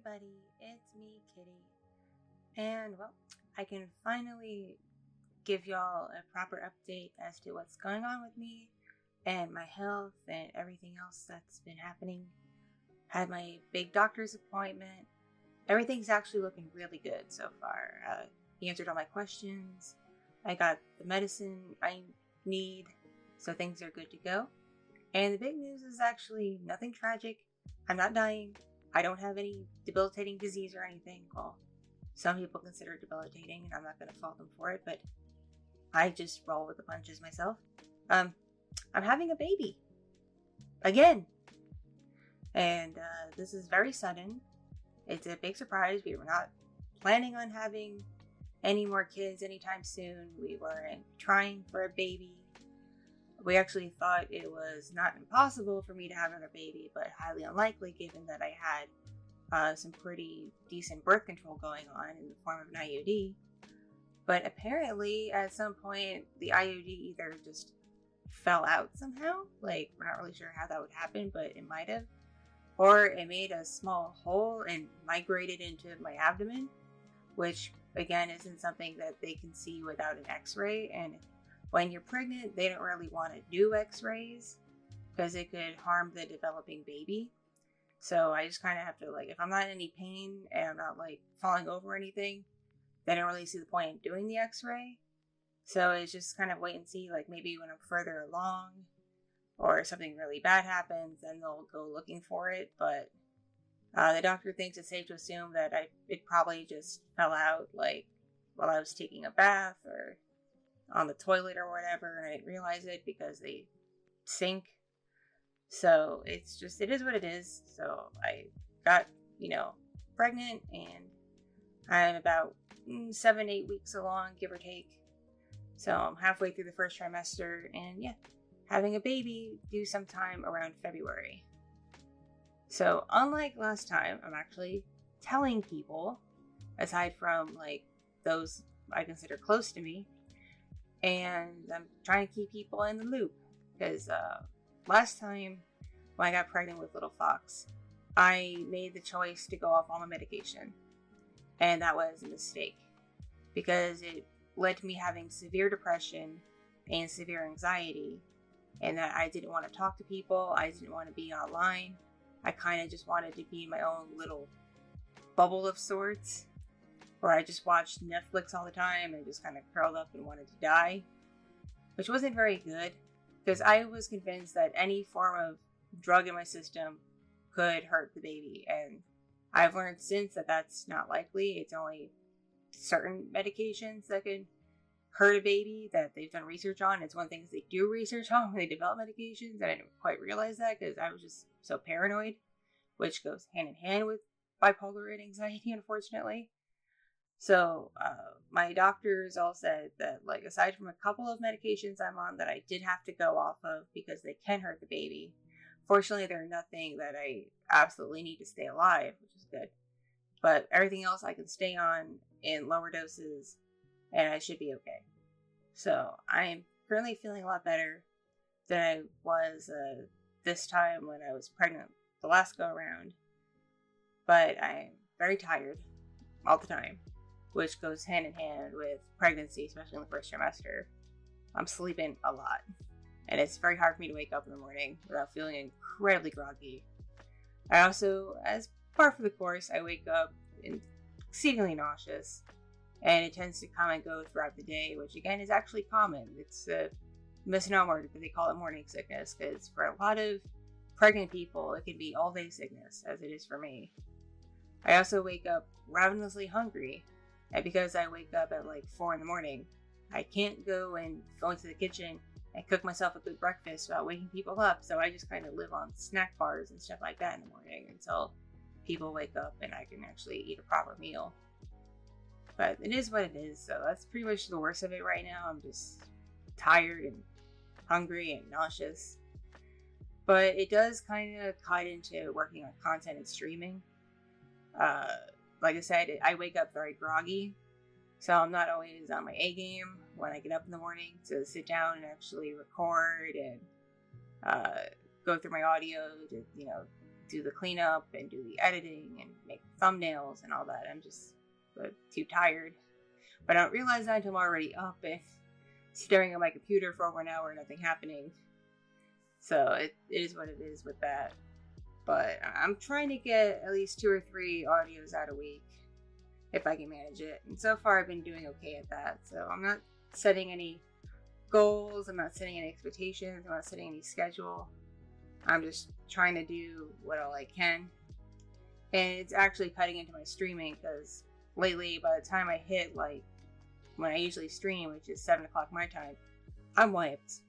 everybody, it's me, Kitti. And well, I can finally give y'all a proper update as to what's going on with me and my health and everything else that's been happening. Had my big doctor's appointment. Everything's actually looking really good so far. He answered all my questions. I got the medicine I need, so things are good to go. And the big news is actually nothing tragic. I'm not dying. I don't have any debilitating disease or anything. Well, some people consider it debilitating, and I'm not going to fault them for it, but I just roll with the punches myself. I'm having a baby. Again. And this is very sudden. It's a big surprise. We were not planning on having any more kids anytime soon. We weren't trying for a baby. We actually thought it was not impossible for me to have another baby, but highly unlikely given that I had some pretty decent birth control going on in the form of an IUD. But apparently, at some point, the IUD either just fell out somehow. Like, we're not really sure how that would happen, but it might have. Or it made a small hole and migrated into my abdomen, which, again, isn't something that they can see without an x-ray. And when you're pregnant, they don't really want to do x-rays because it could harm the developing baby. So I just kind of have to, if I'm not in any pain and I'm not, falling over or anything, they don't really see the point in doing the x-ray. So it's just kind of wait and see, maybe when I'm further along or something really bad happens, then they'll go looking for it. But the doctor thinks it's safe to assume that it probably just fell out, while I was taking a bath or on the toilet or whatever, and I didn't realize it because they sink. So it is what it is. So I got, pregnant, and I'm about 7-8 weeks along, give or take. So I'm halfway through the first trimester, and having a baby due sometime around February. So unlike last time, I'm actually telling people, aside from those I consider close to me, and I'm trying to keep people in the loop because last time when I got pregnant with little Fox, I made the choice to go off all my medication, and that was a mistake because it led to me having severe depression and severe anxiety, and that I didn't want to talk to people. I didn't want to be online. I kind of just wanted to be in my own little bubble of sorts, where I just watched Netflix all the time and just kind of curled up and wanted to die, which wasn't very good because I was convinced that any form of drug in my system could hurt the baby, and I've learned since that that's not likely. It's only certain medications that can hurt a baby that they've done research on. It's one of the things they do research on when they develop medications, and I didn't quite realize that because I was just so paranoid, which goes hand in hand with bipolar and anxiety, unfortunately. So my doctors all said that, aside from a couple of medications I'm on that I did have to go off of because they can hurt the baby, fortunately they're nothing that I absolutely need to stay alive, which is good. But everything else I can stay on in lower doses, and I should be okay. So I'm currently feeling a lot better than I was this time when I was pregnant the last go around. But I'm very tired all the time, which goes hand in hand with pregnancy, especially in the first trimester. I'm sleeping a lot, and it's very hard for me to wake up in the morning without feeling incredibly groggy. I also, as par for the course, I wake up exceedingly nauseous, and it tends to come and go throughout the day, which again is actually common. It's a misnomer that they call it morning sickness, because for a lot of pregnant people, it can be all-day sickness, as it is for me. I also wake up ravenously hungry, and because I wake up at 4 in the morning, I can't go into the kitchen and cook myself a good breakfast without waking people up, so I just kind of live on snack bars and stuff like that in the morning until people wake up and I can actually eat a proper meal. But it is what it is, so that's pretty much the worst of it right now. I'm just tired and hungry and nauseous. But it does kind of cut into working on content and streaming. Like I said, I wake up very groggy, so I'm not always on my A game when I get up in the morning to sit down and actually record and go through my audio to, do the cleanup and do the editing and make thumbnails and all that. I'm just too tired. But I don't realize that until I'm already up and staring at my computer for over an hour and nothing happening. So it is what it is with that. But I'm trying to get at least 2 or 3 audios out a week if I can manage it. And so far I've been doing okay at that. So I'm not setting any goals. I'm not setting any expectations. I'm not setting any schedule. I'm just trying to do what all I can. And it's actually cutting into my streaming because lately, by the time I hit like when I usually stream, which is 7 o'clock my time, I'm wiped.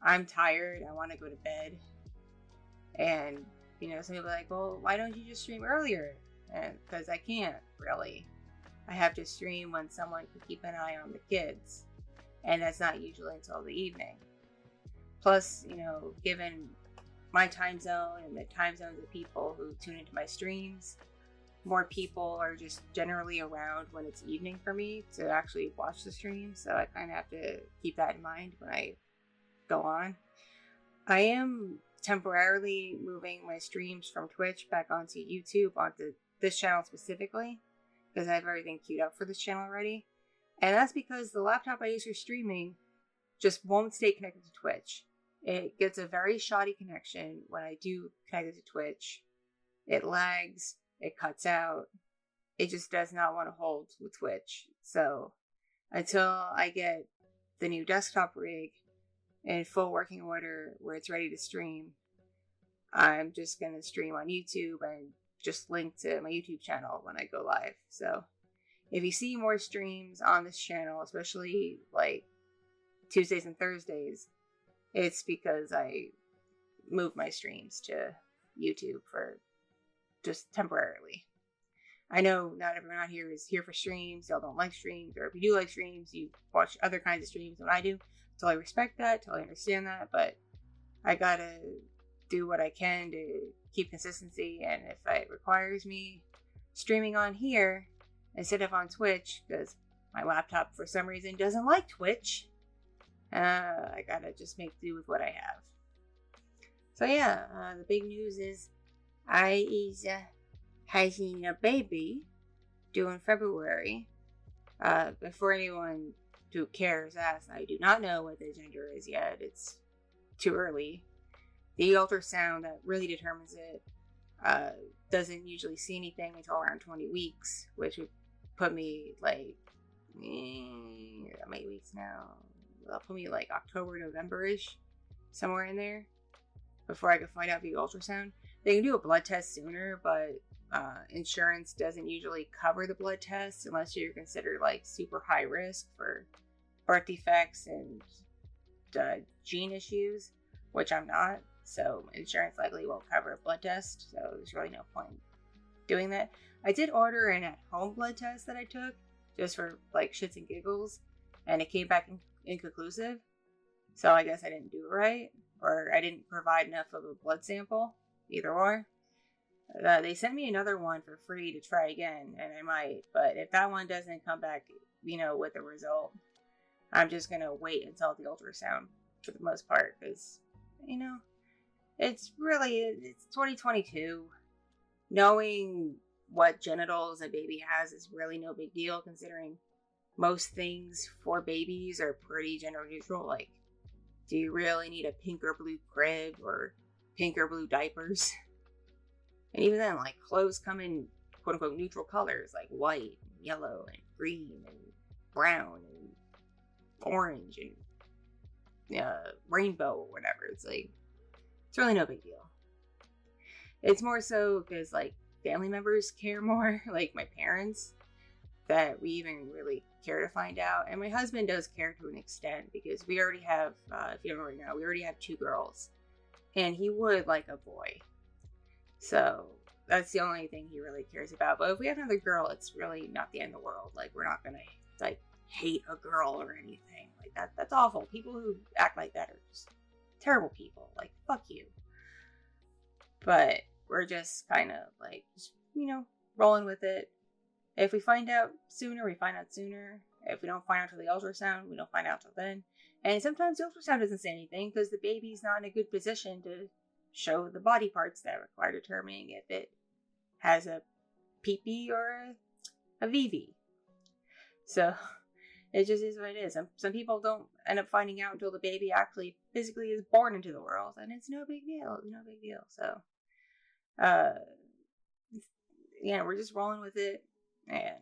I'm tired. I want to go to bed. And, you know, some people are like, well, why don't you just stream earlier? And because I can't really. I have to stream when someone can keep an eye on the kids. And that's not usually until the evening. Plus, you know, given my time zone and the time zones of people who tune into my streams, more people are just generally around when it's evening for me to actually watch the stream. So I kind of have to keep that in mind when I go on. I am temporarily moving my streams from Twitch back onto YouTube, onto this channel specifically, because I have everything queued up for this channel already. And that's because the laptop I use for streaming just won't stay connected to Twitch. It gets a very shoddy connection when I do connect it to Twitch. It lags, it cuts out. It just does not want to hold with Twitch. So until I get the new desktop rig in full working order where it's ready to stream, I'm just going to stream on YouTube and just link to my YouTube channel when I go live. So if you see more streams on this channel, especially like Tuesdays and Thursdays, it's because I moved my streams to YouTube for just temporarily. I know not everyone out here is here for streams. Y'all don't like streams, or if you do like streams, you watch other kinds of streams than I do. So I respect that, totally understand that, but I gotta do what I can to keep consistency, and if it requires me streaming on here instead of on Twitch, because my laptop for some reason doesn't like Twitch, I gotta just make do with what I have. So yeah, the big news is I is having a baby due in February. Before anyone who cares asks, I do not know what the gender is yet. It's too early. The ultrasound that really determines it doesn't usually see anything until around 20 weeks, which would put me like, how many weeks now? That'll put me like October, November-ish, somewhere in there, before I could find out via ultrasound. They can do a blood test sooner, but insurance doesn't usually cover the blood test unless you're considered like super high risk for birth defects and gene issues, which I'm not. So insurance likely won't cover a blood test. So there's really no point doing that. I did order an at-home blood test that I took just for like shits and giggles, and it came back inconclusive. So I guess I didn't do it right, or I didn't provide enough of a blood sample. Either or. They sent me another one for free to try again, and I might. But if that one doesn't come back, you know, with a result, I'm just gonna wait until the ultrasound for the most part, because, you know, it's 2022. Knowing what genitals a baby has is really no big deal, considering most things for babies are pretty gender neutral. Like, do you really need a pink or blue crib or pink or blue diapers? And even then, like, clothes come in quote unquote neutral colors, like white, and yellow, and green, and brown, and orange, and rainbow, or whatever. It's like, it's really no big deal. It's more so because, like, family members care more, like my parents, that we even really care to find out. And my husband does care to an extent, because we already have, if you don't already know, we already have 2 girls. And he would like a boy. So that's the only thing he really cares about. But if we have another girl, it's really not the end of the world. Like, we're not gonna like hate a girl or anything like that. That's awful. People who act like that are just terrible people. Like, fuck you. But we're just kind of like, just, you know, rolling with it. If we find out sooner, we find out sooner. If we don't find out till the ultrasound, we don't find out till then. And sometimes the ultrasound doesn't say anything because the baby's not in a good position to show the body parts that require determining if it has a PP or a VV. So it just is what it is. Some people don't end up finding out until the baby actually physically is born into the world, and it's no big deal. It's no big deal. So, yeah, we're just rolling with it and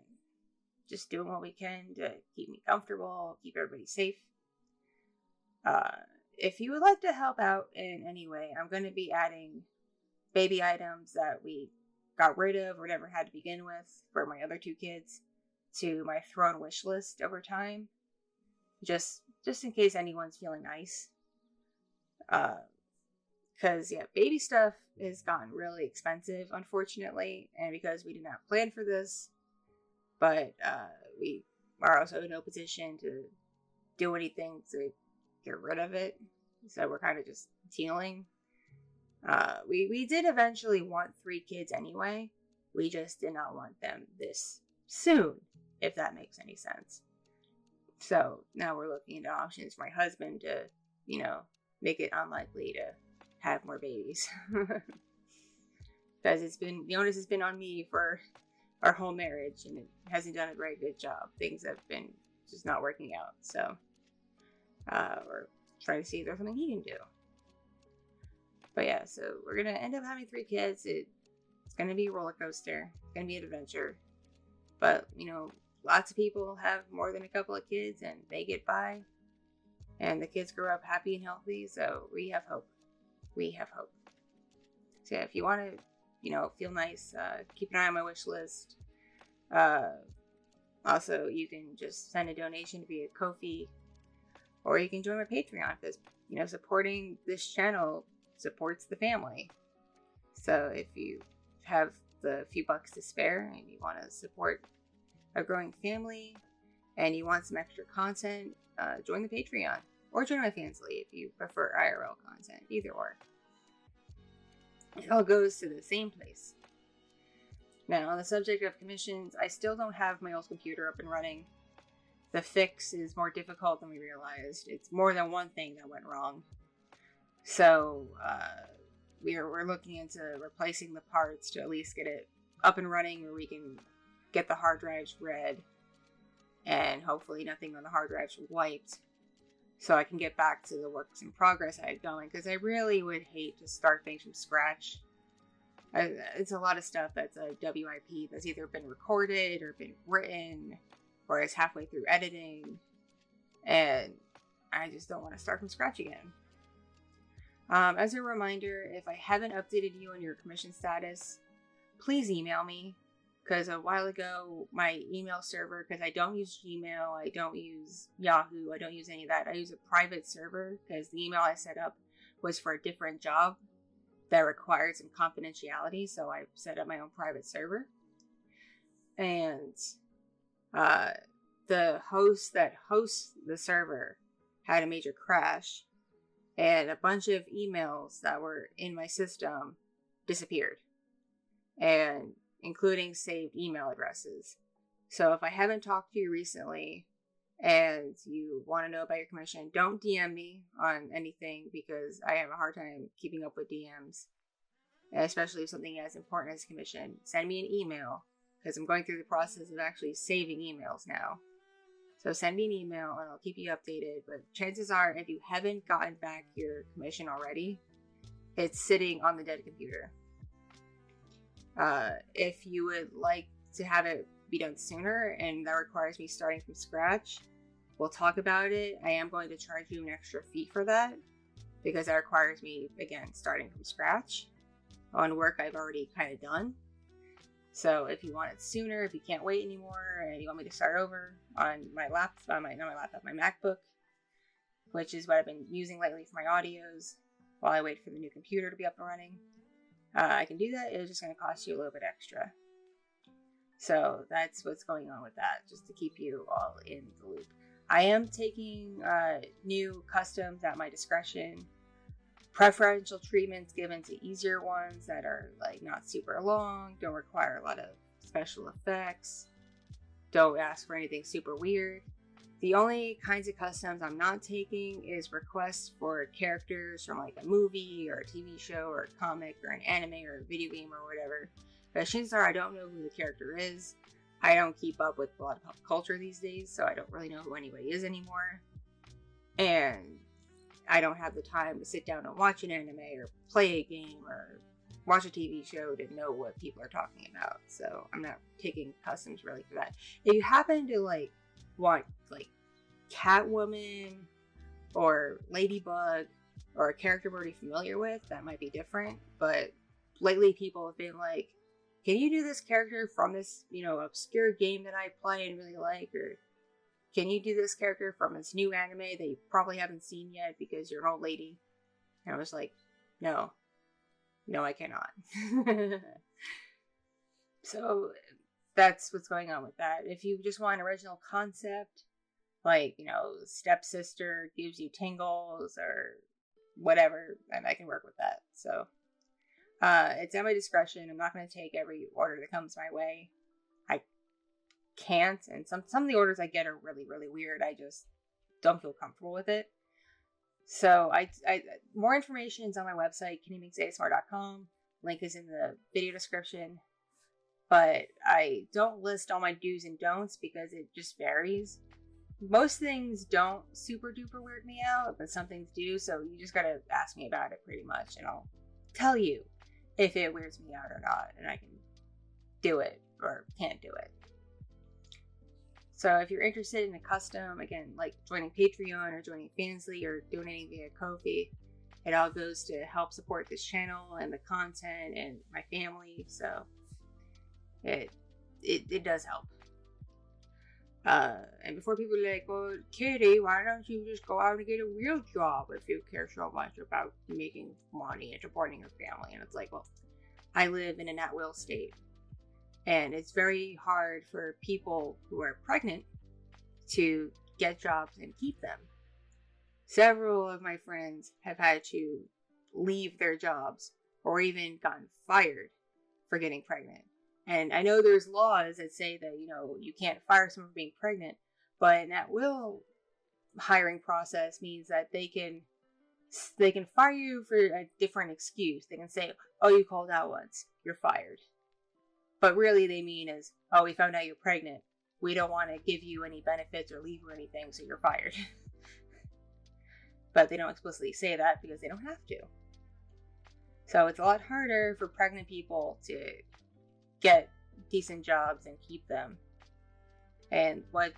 just doing what we can to keep me comfortable, keep everybody safe. If you would like to help out in any way, I'm going to be adding baby items that we got rid of or never had to begin with for my other 2 kids to my Throne wish list over time. Just in case anyone's feeling nice. Because, yeah, baby stuff has gotten really expensive, unfortunately, and because we did not plan for this, but we are also in no position to do anything to get rid of it, so we're kind of just dealing. We did eventually want 3 kids anyway. We just did not want them this soon, if that makes any sense. So now we're looking into options for my husband to, make it unlikely to have more babies. Because the onus has been on me for our whole marriage, and it hasn't done a very good job. Things have been just not working out. So we're trying to see if there's something he can do. But yeah, so we're going to end up having 3 kids. It's going to be a roller coaster. It's going to be an adventure. But, lots of people have more than a couple of kids and they get by. And the kids grow up happy and healthy. So we have hope. We have hope. So yeah, if you want to, feel nice, keep an eye on my wish list. Also, you can just send a donation via Ko-fi. Or you can join my Patreon because, supporting this channel supports the family. So if you have the few bucks to spare and you want to support a growing family and you want some extra content, join the Patreon or join my Fansly if you prefer IRL content, either or. It all goes to the same place. Now, on the subject of commissions, I still don't have my old computer up and running. The fix is more difficult than we realized. It's more than one thing that went wrong. So, we're looking into replacing the parts to at least get it up and running where we can get the hard drives read and hopefully nothing on the hard drives wiped so I can get back to the works in progress I had going, because I really would hate to start things from scratch. It's a lot of stuff that's a WIP that's either been recorded or been written or is halfway through editing, and I just don't want to start from scratch again. As a reminder, if I haven't updated you on your commission status, please email me, because a while ago, my email server, because I don't use Gmail, I don't use Yahoo, I don't use any of that. I use a private server because the email I set up was for a different job that required some confidentiality, so I set up my own private server. And the host that hosts the server had a major crash, and a bunch of emails that were in my system disappeared, and including saved email addresses. So if I haven't talked to you recently and you want to know about your commission, don't DM me on anything, because I have a hard time keeping up with DMs, especially if something as important as commission. Send me an email, because I'm going through the process of actually saving emails now. So send me an email and I'll keep you updated. But chances are, if you haven't gotten back your commission already, it's sitting on the dead computer. If you would like to have it be done sooner and that requires me starting from scratch, we'll talk about it. I am going to charge you an extra fee for that, because that requires me, again, starting from scratch on work I've already kind of done. So if you want it sooner, if you can't wait anymore, and you want me to start over on my MacBook, which is what I've been using lately for my audios while I wait for the new computer to be up and running, I can do that. It's just going to cost you a little bit extra. So that's what's going on with that, just to keep you all in the loop. I am taking new customs at my discretion. Preferential treatments given to easier ones that are like not super long, don't require a lot of special effects, don't ask for anything super weird. The only kinds of customs I'm not taking is requests for characters from like a movie or a TV show or a comic or an anime or a video game or whatever. But chances are I don't know who the character is. I don't keep up with a lot of pop culture these days, so I don't really know who anybody is anymore. And I don't have the time to sit down and watch an anime or play a game or watch a TV show to know what people are talking about. So I'm not taking customs really for that. If you happen to like want like Catwoman or Ladybug or a character we're already familiar with, that might be different. But lately people have been like, can you do this character from this, obscure game that I play and really like? Or can you do this character from this new anime that you probably haven't seen yet because you're an old lady? And I was like, no, I cannot. So that's what's going on with that. If you just want an original concept, like, stepsister gives you tingles or whatever, and I can work with that. So it's at my discretion. I'm not going to take every order that comes my way. I can't, and some of the orders I get are really, really weird. I just don't feel comfortable with it. So I more information is on my website, kittyminxasmr.com. Link is in the video description. But I don't list all my do's and don'ts because it just varies. Most things don't super duper weird me out, but some things do. So you just gotta ask me about it pretty much, and I'll tell you if it weirds me out or not, and I can do it or can't do it. So if you're interested in a custom, again, like joining Patreon or joining Fansly or donating via Ko-fi, it all goes to help support this channel and the content and my family. So it does help. And before people are like, well, Kitty, why don't you just go out and get a real job if you care so much about making money and supporting your family? And it's like, well, I live in an at-will state. And it's very hard for people who are pregnant to get jobs and keep them. Several of my friends have had to leave their jobs or even gotten fired for getting pregnant. And I know there's laws that say that, you can't fire someone for being pregnant, but an at-will hiring process means that they can fire you for a different excuse. They can say, oh, you called out once, you're fired. But really they mean is, oh, we found out you're pregnant. We don't want to give you any benefits or leave or anything, so you're fired. But they don't explicitly say that because they don't have to. So it's a lot harder for pregnant people to get decent jobs and keep them. And what,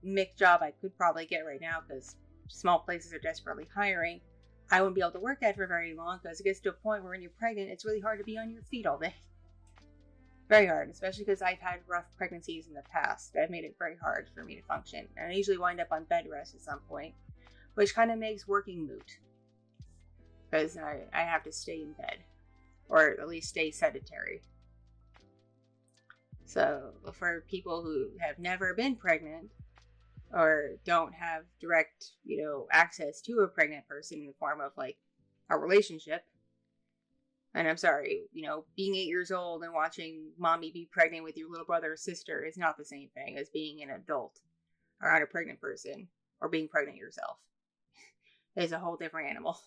mixed job I could probably get right now because small places are desperately hiring, I wouldn't be able to work at for very long because it gets to a point where when you're pregnant, it's really hard to be on your feet all day. Very hard, especially because I've had rough pregnancies in the past. That made it very hard for me to function. And I usually wind up on bed rest at some point, which kind of makes working moot. Because I have to stay in bed, or at least stay sedentary. So for people who have never been pregnant, or don't have direct, access to a pregnant person in the form of like a relationship, and I'm sorry, being 8 years old and watching mommy be pregnant with your little brother or sister is not the same thing as being an adult around a pregnant person or being pregnant yourself. It's a whole different animal.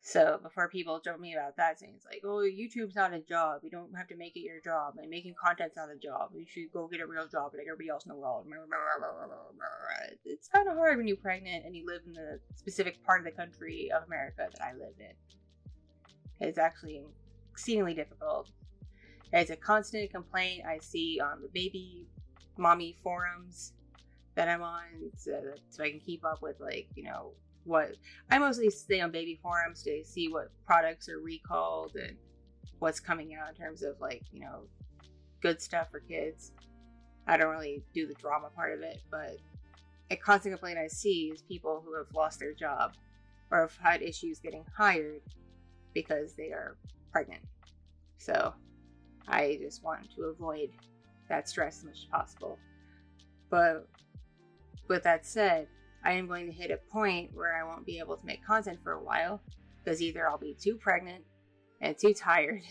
So before people jump me about that, saying it's like, oh, YouTube's not a job. You don't have to make it your job. And making content's not a job. You should go get a real job like everybody else in the world. It's kind of hard when you're pregnant and you live in the specific part of the country of America that I live in. It's actually exceedingly difficult. It's a constant complaint I see on the baby mommy forums that I'm on, so I can keep up with, like, what I mostly stay on baby forums to see what products are recalled and what's coming out in terms of, like, good stuff for kids. I don't really do the drama part of it, but a constant complaint I see is people who have lost their job or have had issues getting hired because they are pregnant. So I just want to avoid that stress as much as possible. But with that said, I am going to hit a point where I won't be able to make content for a while because either I'll be too pregnant and too tired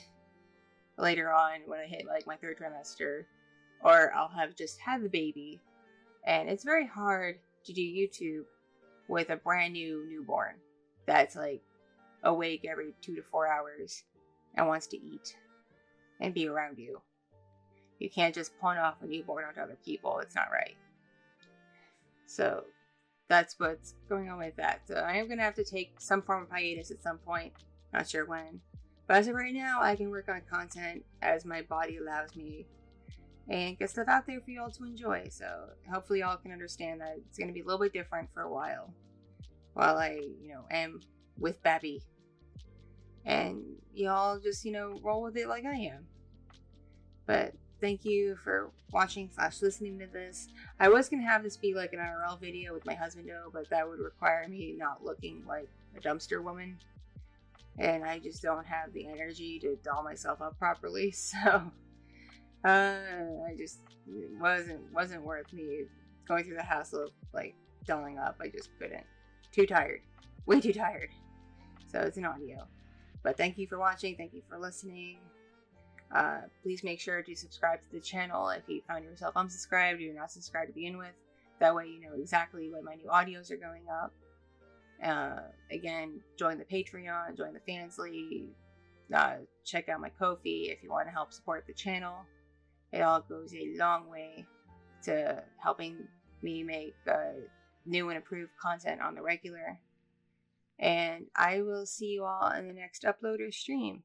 later on when I hit like my third trimester, or I'll have just had the baby. And it's very hard to do YouTube with a brand new newborn that's like awake every 2 to 4 hours and wants to eat and be around you. You can't just pawn off a newborn onto other people. It's not right. So that's what's going on with that. So I am going to have to take some form of hiatus at some point. Not sure when. But as of right now, I can work on content as my body allows me and get stuff out there for y'all to enjoy. So hopefully y'all can understand that it's going to be a little bit different for a while I, am with Babby. And y'all just, roll with it like I am. But thank you for watching / listening to this. I was going to have this be like an IRL video with my husband, but that would require me not looking like a dumpster woman. And I just don't have the energy to doll myself up properly. So, I just, it wasn't worth me going through the hassle of like dolling up. I just couldn't. Too tired. Way too tired. So it's an audio. But thank you for watching. Thank you for listening. Please make sure to subscribe to the channel if you found yourself unsubscribed or you're not subscribed to begin with. That way you know exactly when my new audios are going up. Again, join the Patreon, join the Fans League, check out my Ko-fi if you want to help support the channel. It all goes a long way to helping me make new and improved content on the regular. And I will see you all in the next upload or stream.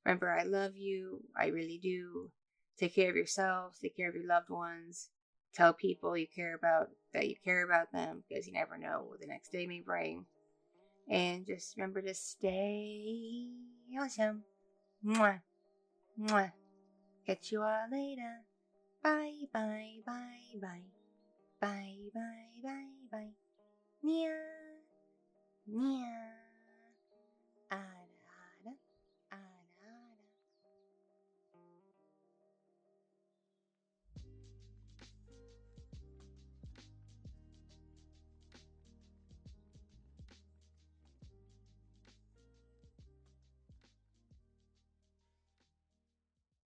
Remember, I love you. I really do. Take care of yourselves. Take care of your loved ones. Tell people you care about them, because you never know what the next day may bring. And just remember to stay awesome. Mwah. Mwah. Catch you all later. Bye, bye, bye, bye. Bye, bye, bye, bye. Nya. Nya. I